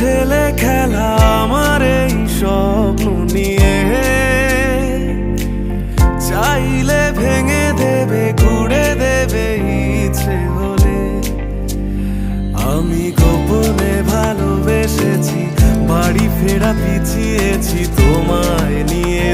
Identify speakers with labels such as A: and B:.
A: ছেলে খেলা আমার এই স্বপ্ন নিয়ে, চাইলে ভেঙে দেবে ঘুরে দেবে ইচ্ছে হলে। আমি গোপনে ভালোবেসেছি, বাড়ি ফেরা পিছিয়েছি তোমায় নিয়ে।